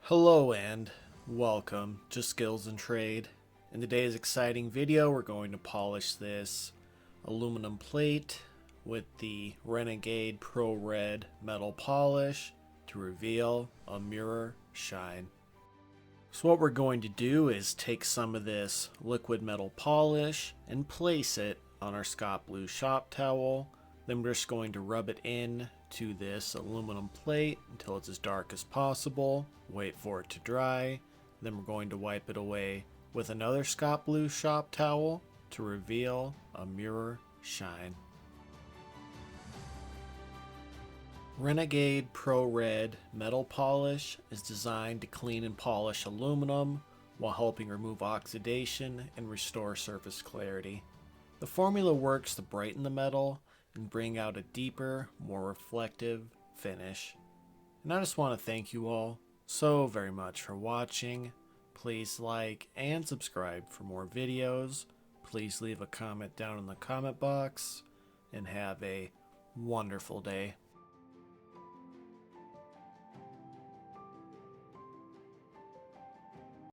Hello and welcome to Skills and Trade. In today's exciting video, we're going to polish this aluminum plate with the Renegade Pro Red metal polish to reveal a mirror shine. So what we're going to do is take some of this liquid metal polish and place it on our Scott Blue shop towel. Then we're just going to rub it in to this aluminum plate until it's as dark as possible. Wait for it to dry. Then we're going to wipe it away with another Scott Blue shop towel to reveal a mirror shine. Renegade Pro Red metal polish is designed to clean and polish aluminum while helping remove oxidation and restore surface clarity. The formula works to brighten the metal and bring out a deeper, more reflective finish. And I just want to thank you all so very much for watching. Please like and subscribe for more videos. Please leave a comment down in the comment box and have a wonderful day.